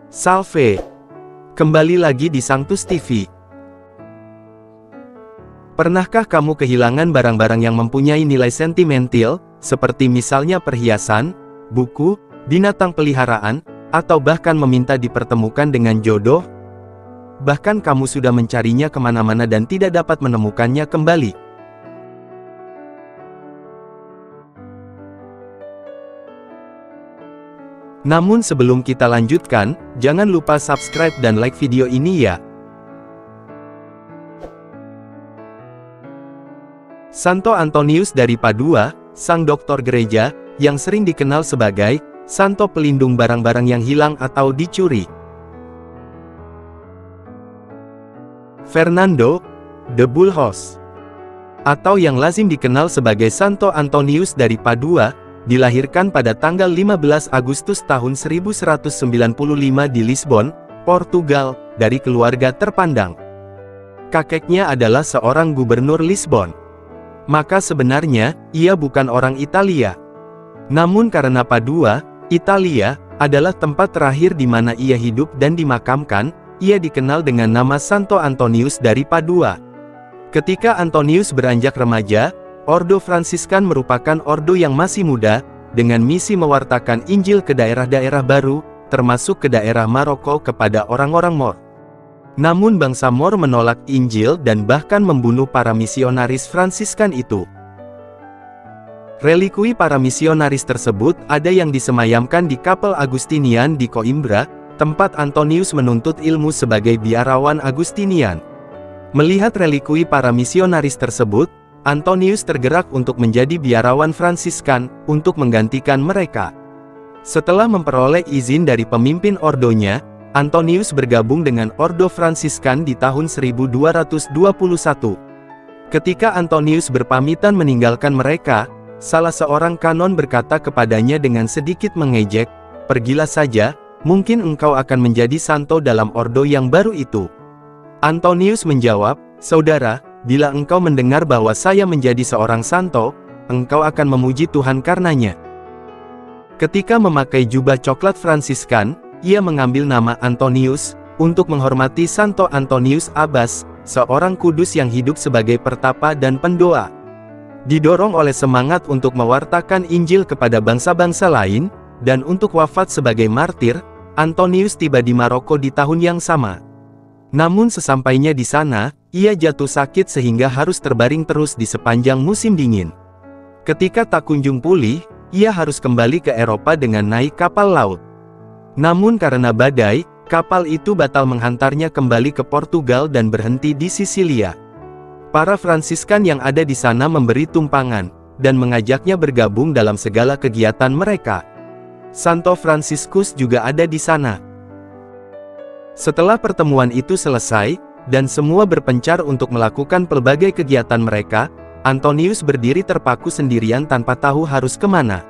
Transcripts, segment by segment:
Salve! Kembali lagi di Sanctus TV. Pernahkah kamu kehilangan barang-barang yang mempunyai nilai sentimental, seperti misalnya perhiasan, buku, binatang peliharaan, atau bahkan meminta dipertemukan dengan jodoh? Bahkan kamu sudah mencarinya kemana-mana dan tidak dapat menemukannya kembali. Namun sebelum kita lanjutkan, jangan lupa subscribe dan like video ini ya. Santo Antonius dari Padua, sang doktor gereja, yang sering dikenal sebagai Santo pelindung barang-barang yang hilang atau dicuri. Fernando de Bulhos, atau yang lazim dikenal sebagai Santo Antonius dari Padua, dilahirkan pada tanggal 15 Agustus tahun 1195 di Lisbon, Portugal, dari keluarga terpandang. Kakeknya adalah seorang gubernur Lisbon. Maka sebenarnya, ia bukan orang Italia. Namun karena Padua, Italia, adalah tempat terakhir di mana ia hidup dan dimakamkan, ia dikenal dengan nama Santo Antonius dari Padua. Ketika Antonius beranjak remaja, Ordo Fransiskan merupakan ordo yang masih muda, dengan misi mewartakan Injil ke daerah-daerah baru, termasuk ke daerah Maroko kepada orang-orang Mor. Namun bangsa Mor menolak Injil dan bahkan membunuh para misionaris Fransiskan itu. Relikui para misionaris tersebut ada yang disemayamkan di Kapel Agustinian di Coimbra, tempat Antonius menuntut ilmu sebagai biarawan Agustinian. Melihat relikui para misionaris tersebut, Antonius tergerak untuk menjadi biarawan Fransiskan, untuk menggantikan mereka. Setelah memperoleh izin dari pemimpin ordonya, Antonius bergabung dengan Ordo Fransiskan di tahun 1221. Ketika Antonius berpamitan meninggalkan mereka, salah seorang kanon berkata kepadanya dengan sedikit mengejek, "Pergilah saja, mungkin engkau akan menjadi santo dalam ordo yang baru itu." Antonius menjawab, "Saudara, bila engkau mendengar bahwa saya menjadi seorang santo, engkau akan memuji Tuhan karenanya." Ketika memakai jubah coklat Fransiskan, ia mengambil nama Antonius, untuk menghormati Santo Antonius Abbas, seorang kudus yang hidup sebagai pertapa dan pendoa. Didorong oleh semangat untuk mewartakan Injil kepada bangsa-bangsa lain, dan untuk wafat sebagai martir, Antonius tiba di Maroko di tahun yang sama. Namun sesampainya di sana, ia jatuh sakit sehingga harus terbaring terus di sepanjang musim dingin. Ketika tak kunjung pulih, ia harus kembali ke Eropa dengan naik kapal laut. Namun karena badai, kapal itu batal menghantarnya kembali ke Portugal dan berhenti di Sisilia. Para Fransiskan yang ada di sana memberi tumpangan, dan mengajaknya bergabung dalam segala kegiatan mereka. Santo Fransiskus juga ada di sana. Setelah pertemuan itu selesai, dan semua berpencar untuk melakukan pelbagai kegiatan mereka, Antonius berdiri terpaku sendirian tanpa tahu harus kemana.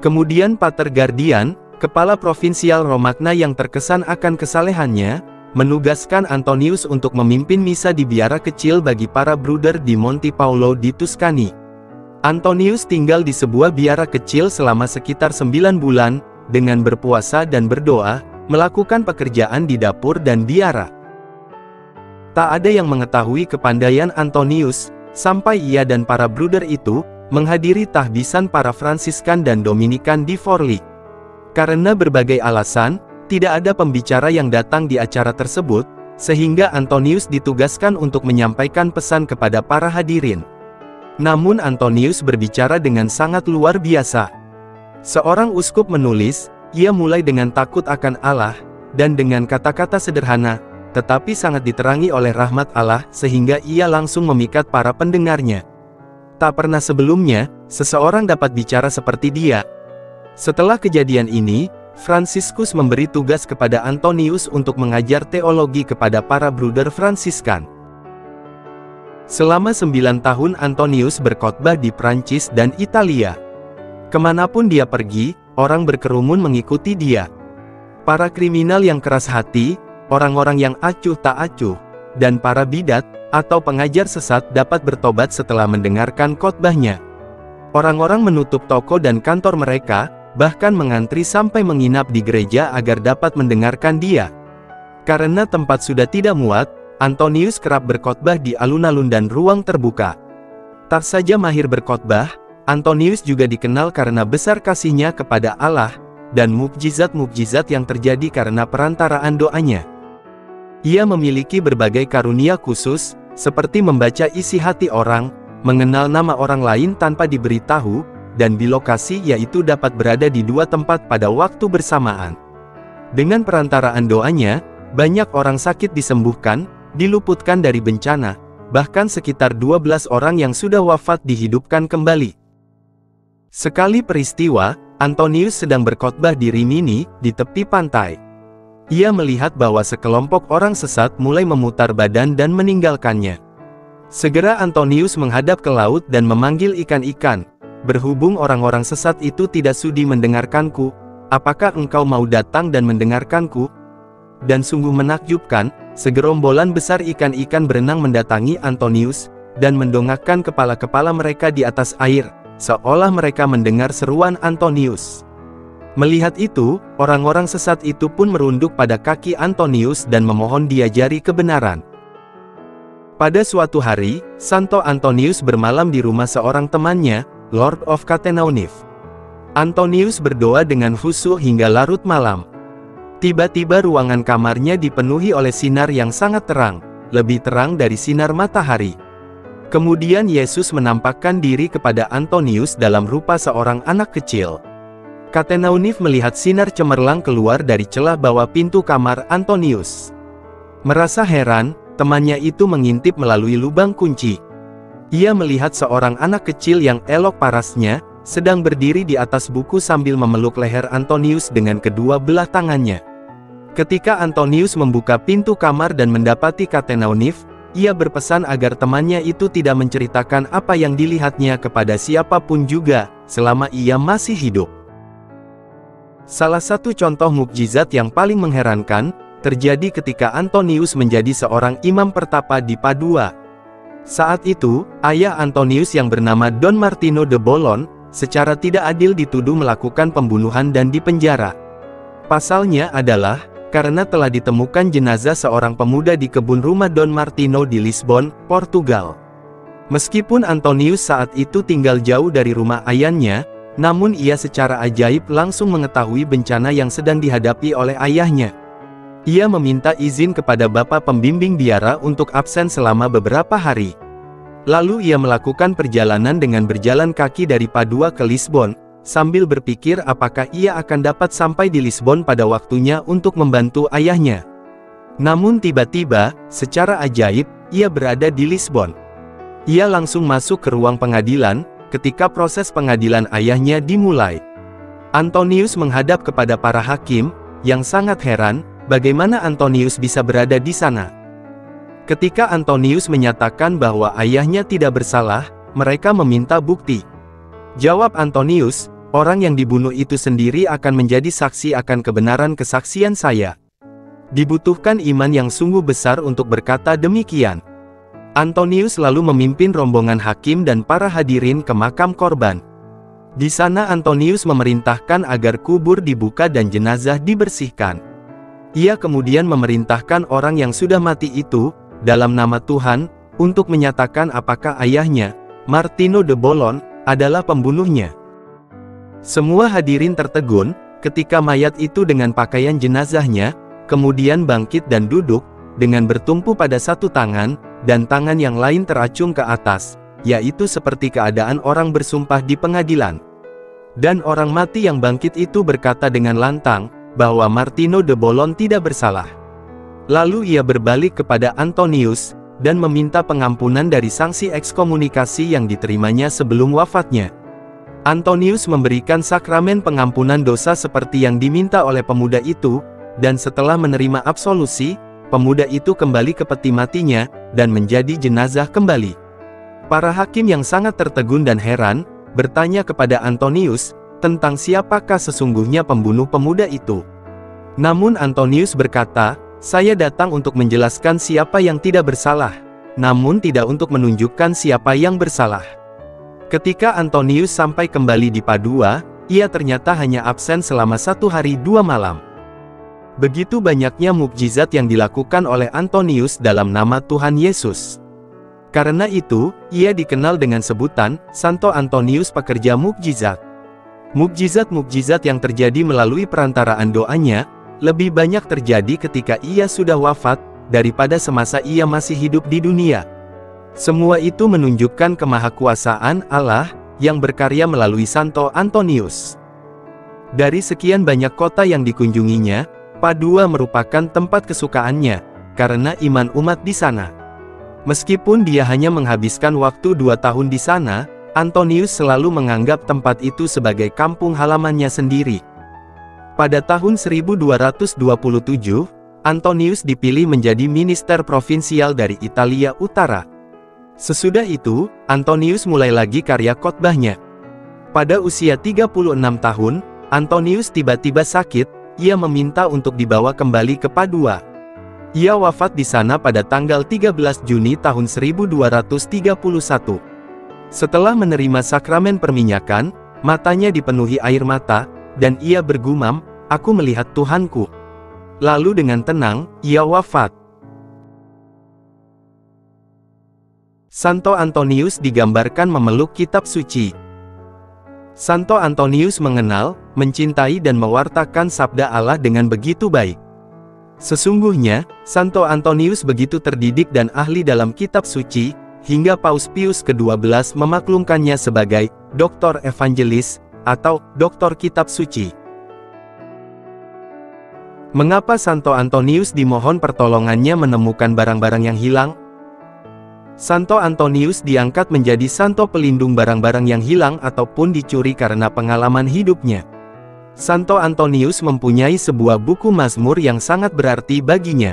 Kemudian Pater Guardian, kepala provinsial Romagna yang terkesan akan kesalehannya, menugaskan Antonius untuk memimpin misa di biara kecil bagi para bruder di Monte Paulo di Tuscany. Antonius tinggal di sebuah biara kecil selama sekitar 9 bulan, dengan berpuasa dan berdoa, melakukan pekerjaan di dapur dan biara. Tak ada yang mengetahui kepandaian Antonius, sampai ia dan para bruder itu, menghadiri tahbisan para Fransiskan dan Dominikan di Forli. Karena berbagai alasan, tidak ada pembicara yang datang di acara tersebut, sehingga Antonius ditugaskan untuk menyampaikan pesan kepada para hadirin. Namun Antonius berbicara dengan sangat luar biasa. Seorang uskup menulis, ia mulai dengan takut akan Allah, dan dengan kata-kata sederhana, tetapi sangat diterangi oleh rahmat Allah, sehingga ia langsung memikat para pendengarnya. Tak pernah sebelumnya, seseorang dapat bicara seperti dia. Setelah kejadian ini, Fransiskus memberi tugas kepada Antonius untuk mengajar teologi kepada para bruder Fransiskan. Selama 9 tahun Antonius berkhotbah di Prancis dan Italia. Kemanapun dia pergi, orang berkerumun mengikuti dia. Para kriminal yang keras hati, orang-orang yang acuh tak acuh, dan para bidat, atau pengajar sesat dapat bertobat setelah mendengarkan khotbahnya. Orang-orang menutup toko dan kantor mereka, bahkan mengantri sampai menginap di gereja agar dapat mendengarkan dia. Karena tempat sudah tidak muat, Antonius kerap berkhotbah di alun-alun dan ruang terbuka. Tak saja mahir berkhotbah, Antonius juga dikenal karena besar kasihnya kepada Allah, dan mukjizat-mukjizat yang terjadi karena perantaraan doanya. Ia memiliki berbagai karunia khusus, seperti membaca isi hati orang, mengenal nama orang lain tanpa diberitahu, dan di lokasi yaitu dapat berada di dua tempat pada waktu bersamaan. Dengan perantaraan doanya, banyak orang sakit disembuhkan, diluputkan dari bencana, bahkan sekitar 12 orang yang sudah wafat dihidupkan kembali. Sekali peristiwa, Antonius sedang berkhotbah di Rimini, di tepi pantai. Ia melihat bahwa sekelompok orang sesat mulai memutar badan dan meninggalkannya. Segera Antonius menghadap ke laut dan memanggil ikan-ikan. Berhubung orang-orang sesat itu tidak sudi mendengarkanku, apakah engkau mau datang dan mendengarkanku? Dan sungguh menakjubkan, segerombolan besar ikan-ikan berenang mendatangi Antonius, dan mendongakkan kepala-kepala mereka di atas air, seolah mereka mendengar seruan Antonius. Melihat itu, orang-orang sesat itu pun merunduk pada kaki Antonius dan memohon diajari kebenaran. Pada suatu hari, Santo Antonius bermalam di rumah seorang temannya, Lord of Catenaunif. Antonius berdoa dengan khusyuk hingga larut malam. Tiba-tiba ruangan kamarnya dipenuhi oleh sinar yang sangat terang, lebih terang dari sinar matahari. Kemudian Yesus menampakkan diri kepada Antonius dalam rupa seorang anak kecil. Catenaunif melihat sinar cemerlang keluar dari celah bawah pintu kamar Antonius. Merasa heran, temannya itu mengintip melalui lubang kunci. Ia melihat seorang anak kecil yang elok parasnya, sedang berdiri di atas buku sambil memeluk leher Antonius dengan kedua belah tangannya. Ketika Antonius membuka pintu kamar dan mendapati Catenaunif, ia berpesan agar temannya itu tidak menceritakan apa yang dilihatnya kepada siapapun juga, selama ia masih hidup. Salah satu contoh mukjizat yang paling mengherankan, terjadi ketika Antonius menjadi seorang imam pertapa di Padua. Saat itu, ayah Antonius yang bernama Don Martino de Bolon, secara tidak adil dituduh melakukan pembunuhan dan dipenjara. Pasalnya adalah, karena telah ditemukan jenazah seorang pemuda di kebun rumah Don Martino di Lisbon, Portugal. Meskipun Antonius saat itu tinggal jauh dari rumah ayahnya, namun ia secara ajaib langsung mengetahui bencana yang sedang dihadapi oleh ayahnya. Ia meminta izin kepada bapak pembimbing biara untuk absen selama beberapa hari. Lalu ia melakukan perjalanan dengan berjalan kaki dari Padua ke Lisbon, sambil berpikir apakah ia akan dapat sampai di Lisbon pada waktunya untuk membantu ayahnya. Namun tiba-tiba, secara ajaib, ia berada di Lisbon. Ia langsung masuk ke ruang pengadilan, ketika proses pengadilan ayahnya dimulai. Antonius menghadap kepada para hakim, yang sangat heran, bagaimana Antonius bisa berada di sana. Ketika Antonius menyatakan bahwa ayahnya tidak bersalah, mereka meminta bukti. Jawab Antonius, orang yang dibunuh itu sendiri akan menjadi saksi akan kebenaran kesaksian saya. Dibutuhkan iman yang sungguh besar untuk berkata demikian. Antonius lalu memimpin rombongan hakim dan para hadirin ke makam korban. Di sana Antonius memerintahkan agar kubur dibuka dan jenazah dibersihkan. Ia kemudian memerintahkan orang yang sudah mati itu, dalam nama Tuhan, untuk menyatakan apakah ayahnya, Martino de Bolon, adalah pembunuhnya. Semua hadirin tertegun, ketika mayat itu dengan pakaian jenazahnya, kemudian bangkit dan duduk, dengan bertumpu pada satu tangan, dan tangan yang lain teracung ke atas, yaitu seperti keadaan orang bersumpah di pengadilan. Dan orang mati yang bangkit itu berkata dengan lantang, bahwa Martino de Bolon tidak bersalah. Lalu ia berbalik kepada Antonius, dan meminta pengampunan dari sanksi ekskomunikasi yang diterimanya sebelum wafatnya. Antonius memberikan sakramen pengampunan dosa seperti yang diminta oleh pemuda itu, dan setelah menerima absolusi, pemuda itu kembali ke peti matinya, dan menjadi jenazah kembali. Para hakim yang sangat tertegun dan heran, bertanya kepada Antonius, tentang siapakah sesungguhnya pembunuh pemuda itu. Namun Antonius berkata, saya datang untuk menjelaskan siapa yang tidak bersalah, namun tidak untuk menunjukkan siapa yang bersalah. Ketika Antonius sampai kembali di Padua, ia ternyata hanya absen selama 1 hari 2 malam. Begitu banyaknya mukjizat yang dilakukan oleh Antonius dalam nama Tuhan Yesus. Karena itu, ia dikenal dengan sebutan, Santo Antonius pekerja mukjizat. Mukjizat-mukjizat yang terjadi melalui perantaraan doanya, lebih banyak terjadi ketika ia sudah wafat, daripada semasa ia masih hidup di dunia. Semua itu menunjukkan kemahakuasaan Allah, yang berkarya melalui Santo Antonius. Dari sekian banyak kota yang dikunjunginya, Padua merupakan tempat kesukaannya, karena iman umat di sana. Meskipun dia hanya menghabiskan waktu 2 tahun di sana, Antonius selalu menganggap tempat itu sebagai kampung halamannya sendiri. Pada tahun 1227, Antonius dipilih menjadi minister provinsial dari Italia Utara. Sesudah itu, Antonius mulai lagi karya khotbahnya. Pada usia 36 tahun, Antonius tiba-tiba sakit, ia meminta untuk dibawa kembali ke Padua. Ia wafat di sana pada tanggal 13 Juni tahun 1231. Setelah menerima sakramen perminyakan, matanya dipenuhi air mata, dan ia bergumam, "Aku melihat Tuhanku." Lalu dengan tenang, ia wafat. Santo Antonius digambarkan memeluk kitab suci. Santo Antonius mengenal, mencintai dan mewartakan sabda Allah dengan begitu baik. Sesungguhnya, Santo Antonius begitu terdidik dan ahli dalam kitab suci, hingga Paus Pius ke-12 memaklumkannya sebagai Doktor Evangelis, atau Doktor Kitab Suci. Mengapa Santo Antonius dimohon pertolongannya menemukan barang-barang yang hilang? Santo Antonius diangkat menjadi santo pelindung barang-barang yang hilang ataupun dicuri karena pengalaman hidupnya. Santo Antonius mempunyai sebuah buku Mazmur yang sangat berarti baginya.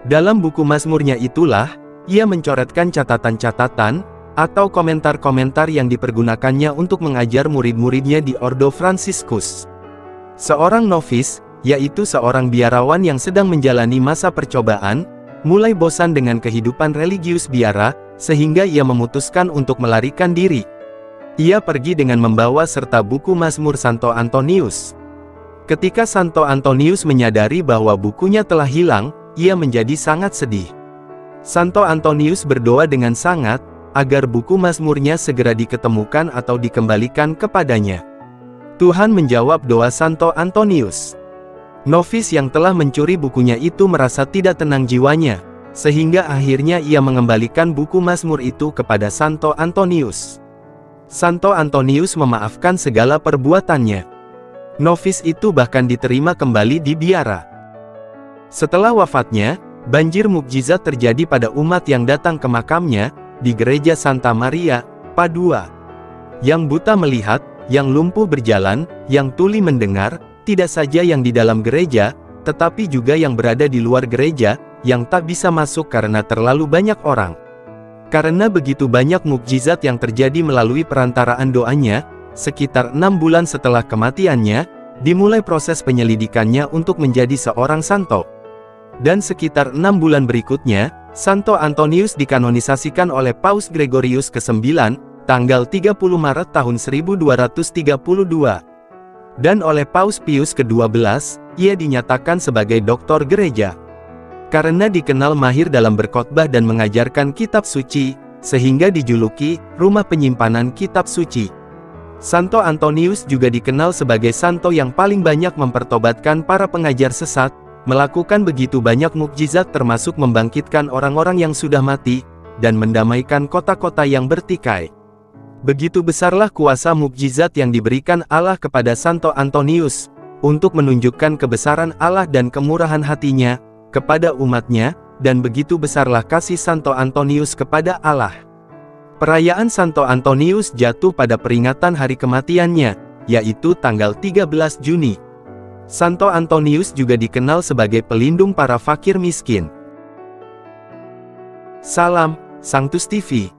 Dalam buku Mazmurnya itulah, ia mencoretkan catatan-catatan, atau komentar-komentar yang dipergunakannya untuk mengajar murid-muridnya di Ordo Franciscus. Seorang novis, yaitu seorang biarawan yang sedang menjalani masa percobaan, mulai bosan dengan kehidupan religius biara, sehingga ia memutuskan untuk melarikan diri. Ia pergi dengan membawa serta buku Mazmur Santo Antonius. Ketika Santo Antonius menyadari bahwa bukunya telah hilang, ia menjadi sangat sedih. Santo Antonius berdoa dengan sangat, agar buku Mazmurnya segera diketemukan atau dikembalikan kepadanya. Tuhan menjawab doa Santo Antonius. Novis yang telah mencuri bukunya itu merasa tidak tenang jiwanya, sehingga akhirnya ia mengembalikan buku Mazmur itu kepada Santo Antonius. Santo Antonius memaafkan segala perbuatannya. Novis itu bahkan diterima kembali di biara. Setelah wafatnya, banjir mukjizat terjadi pada umat yang datang ke makamnya, di gereja Santa Maria, Padua. Yang buta melihat, yang lumpuh berjalan, yang tuli mendengar, tidak saja yang di dalam gereja, tetapi juga yang berada di luar gereja, yang tak bisa masuk karena terlalu banyak orang. Karena begitu banyak mukjizat yang terjadi melalui perantaraan doanya, sekitar 6 bulan setelah kematiannya, dimulai proses penyelidikannya untuk menjadi seorang santo. Dan sekitar 6 bulan berikutnya, Santo Antonius dikanonisasikan oleh Paus Gregorius ke-9, tanggal 30 Maret tahun 1232. Dan oleh Paus Pius ke-12, ia dinyatakan sebagai doktor gereja. Karena dikenal mahir dalam berkhotbah dan mengajarkan kitab suci, sehingga dijuluki rumah penyimpanan kitab suci. Santo Antonius juga dikenal sebagai santo yang paling banyak mempertobatkan para pengajar sesat, melakukan begitu banyak mukjizat termasuk membangkitkan orang-orang yang sudah mati, dan mendamaikan kota-kota yang bertikai. Begitu besarlah kuasa mukjizat yang diberikan Allah kepada Santo Antonius, untuk menunjukkan kebesaran Allah dan kemurahan hatinya, kepada umatnya, dan begitu besarlah kasih Santo Antonius kepada Allah. Perayaan Santo Antonius jatuh pada peringatan hari kematiannya, yaitu tanggal 13 Juni. Santo Antonius juga dikenal sebagai pelindung para fakir miskin. Salam, Sanctus TV.